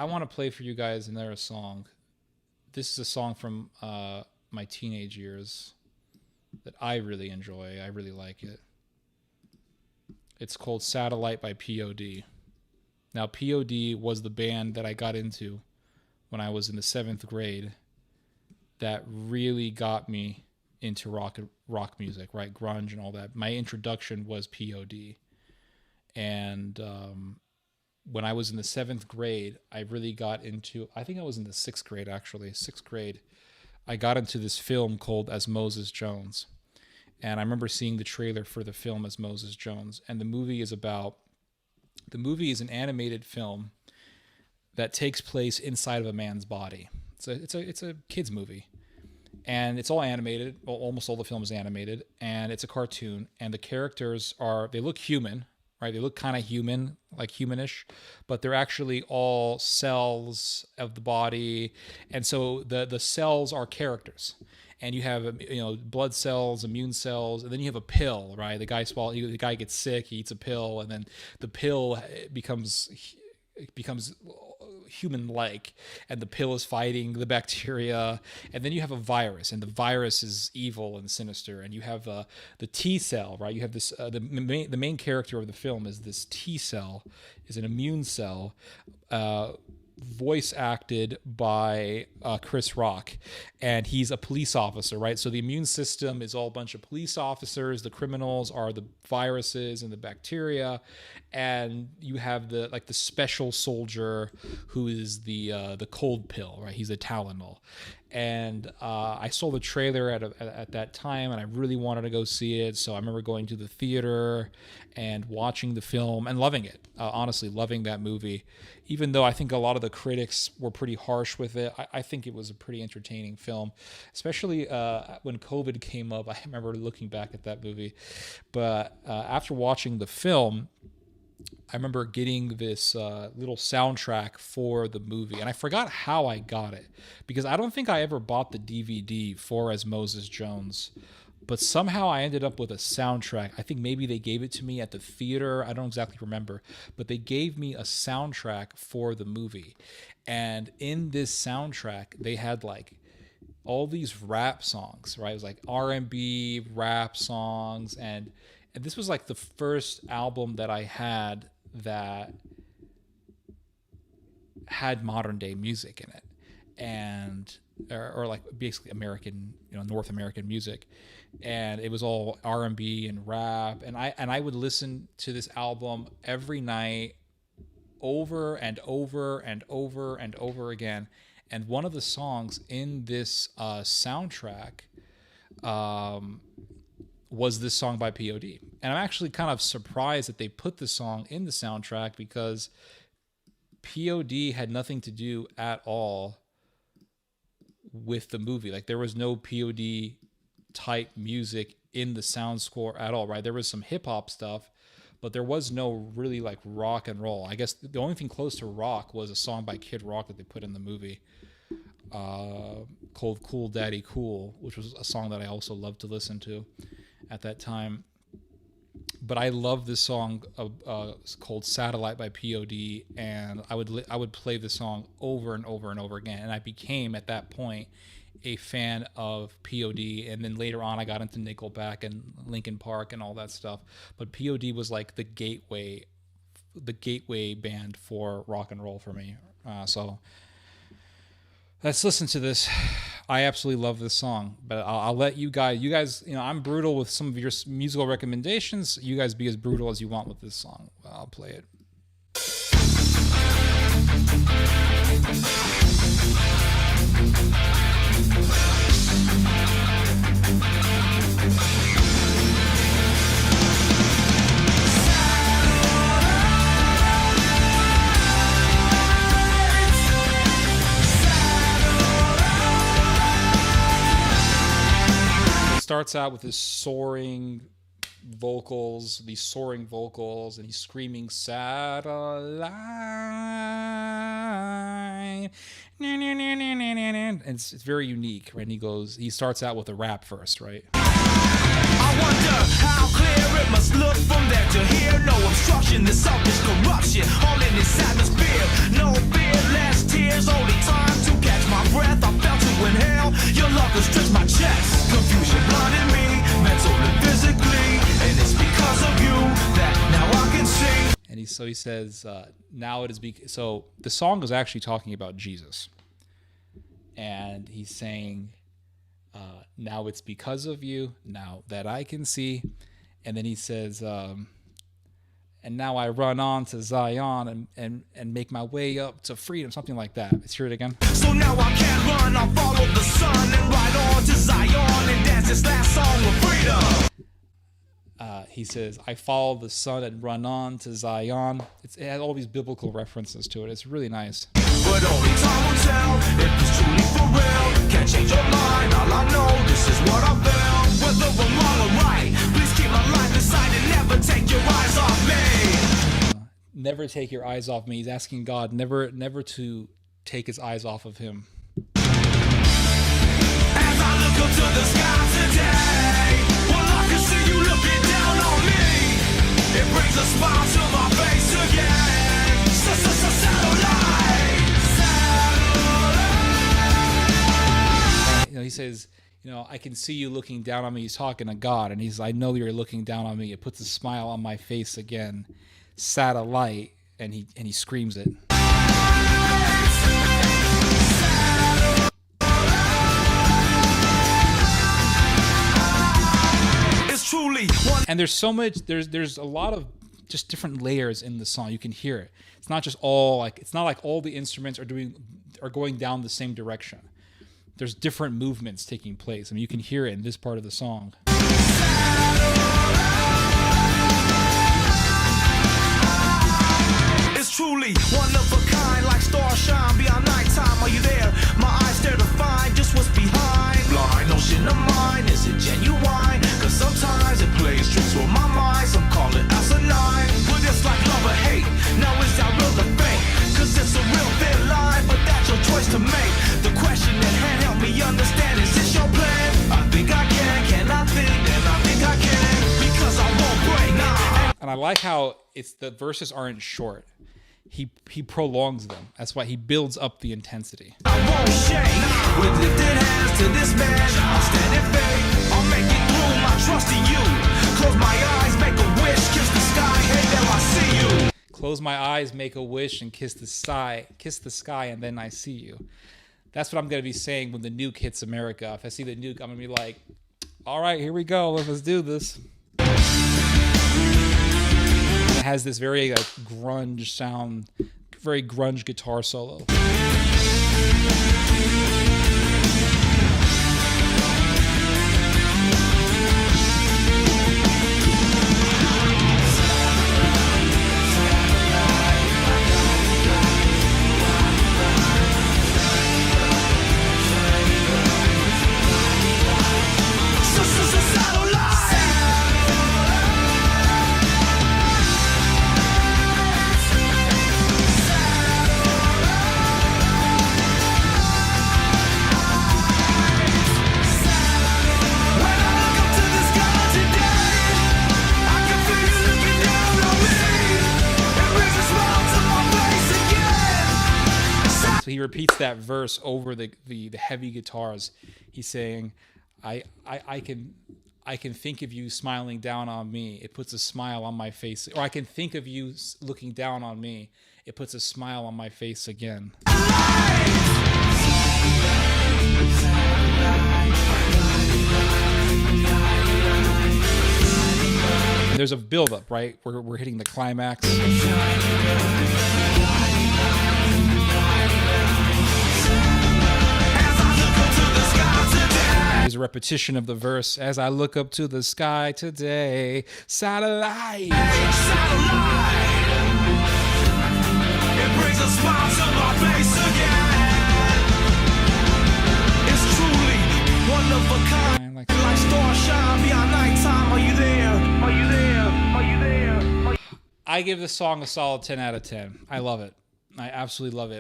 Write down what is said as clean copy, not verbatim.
I want to play for you guys another song. This is a song from my teenage years that I really enjoy. I really like it. It's called Satellite by P.O.D. Now, P.O.D. was the band that I got into when I was in the 7th grade that really got me into rock music, right? Grunge and all that. My introduction was P.O.D. And when I was in the 7th grade, I really got into, I think I was in the 6th grade actually, 6th grade, I got into this film called Osmosis Jones. And I remember seeing the trailer for the film Osmosis Jones. And the movie is an animated film that takes place inside of a man's body. It's a kid's movie. And it's all animated. Well, almost all the film is animated. And it's a cartoon. And the characters they look human, right? They look kind of human, like humanish, but they're actually all cells of the body. And so the cells are characters. And you have, blood cells, immune cells, and then you have a pill, right? The guy gets sick, he eats a pill, and then the pill becomes human-like, and the pill is fighting the bacteria. And then you have a virus, and the virus is evil and sinister. And you have the T cell, right? You have this the main character of the film is this T cell, is an immune cell, voice acted by Chris Rock, and he's a police officer, right? So the immune system is all a bunch of police officers. The criminals are the viruses and the bacteria, and you have the special soldier who is the cold pill, right? He's a Tylenol. And I saw the trailer at that time, and I really wanted to go see it. So I remember going to the theater and watching the film and loving it. Honestly, loving that movie. Even though I think a lot of the critics were pretty harsh with it, I think it was a pretty entertaining film, especially when COVID came up. I remember looking back at that movie. But after watching the film, I remember getting this little soundtrack for the movie, and I forgot how I got it, because I don't think I ever bought the DVD for Osmosis Jones, but somehow I ended up with a soundtrack. I think maybe they gave it to me at the theater. I don't exactly remember, but they gave me a soundtrack for the movie. And in this soundtrack, they had all these rap songs, right? It was like R&B rap songs, and this was the first album that I had that had modern day music in it, and or basically American, North American music, and it was all R&B and rap, and I would listen to this album every night, over and over and over and over again. And one of the songs in this soundtrack was this song by P.O.D. And I'm actually kind of surprised that they put the song in the soundtrack, because P.O.D. had nothing to do at all with the movie. There was no P.O.D. type music in the sound score at all, right? There was some hip hop stuff, but there was no really rock and roll. I guess the only thing close to rock was a song by Kid Rock that they put in the movie, called Cool Daddy Cool, which was a song that I also loved to listen to at that time. But I love this song called Satellite by P.O.D. and I would play the song over and over and over again. And I became, at that point, a fan of P.O.D. And then later on, I got into Nickelback and Linkin Park and all that stuff. But P.O.D. was the gateway band for rock and roll for me. So let's listen to this. I absolutely love this song, but I'll let you guys, I'm brutal with some of your musical recommendations. You guys be as brutal as you want with this song. I'll play it. Starts out with these soaring vocals, and he's screaming satellite, and it's very unique, right? And he starts out with a rap first, right? I wonder how clear it must look from there to here. No obstruction, the selfish corruption, all in this atmosphere. No fear, less he says, now it is so the song is actually talking about Jesus. And he's saying, now it's because of you, now that I can see. And then he says, and now I run on to Zion and make my way up to freedom, something like that. Let's hear it again. So now I can't run, I'll follow the sun and ride on to Zion and dance this last song of freedom. He says, I follow the sun and run on to Zion. It has all these biblical references to it. It's really nice. But only time will tell if it's truly for real. Can't change your mind, all I know, this is what I feel. Whether I'm wrong or right, please keep my life inside and never take your eyes off me. Never take your eyes off me. He's asking God never to take his eyes off of him. As I look up to the sky today, well, I can see you looking down on me. It brings a smile to my face again. Satellite. He says, I can see you looking down on me. He's talking to God, and I know you're looking down on me. It puts a smile on my face again. Satellite, and he screams it. It's truly one. And there's so much. There's a lot of just different layers in the song. You can hear it. It's not just it's not like all the instruments are going down the same direction. There's different movements taking place. I mean, you can hear it in this part of the song. It's truly one of a kind, like stars shine beyond nighttime. Are you there? My eyes stare to find just what's behind. Blind notion of mine, is it genuine? Cause sometimes it plays tricks with my mind. Some call it asinine, but it's like love or hate. Now is that real or fake? Cause it's a real thin line, but that's your choice to make. The question at hand, help me understand, is this your plan? I think I can I think? Then I think I can, because I won't break. Nah. And I like how the verses aren't short. He prolongs them. That's why he builds up the intensity. I won't shake. With lifted hands to this man, I'll stand in faith. I'll make it through, I trust in you. Close my eyes, make a wish, kiss the sky, hey, there I see you. Close my eyes, make a wish, and kiss the sky, and then I see you. That's what I'm going to be saying when the nuke hits America. If I see the nuke, I'm going to be like, all right, here we go. Let's do this. It has this very grunge sound, very grunge guitar solo. He repeats that verse over the heavy guitars. He's saying, I can think of you smiling down on me. It puts a smile on my face. Or I can think of you looking down on me. It puts a smile on my face again. And there's a buildup, right? We're hitting the climax. There's a repetition of the verse. As I look up to the sky today, satellite. Satellite. It brings a smile to my face again. It's truly one of a kind. Like stars shine beyond nighttime. Are you there? Are you there? Are you there? I give this song a solid 10 out of 10. I love it. I absolutely love it.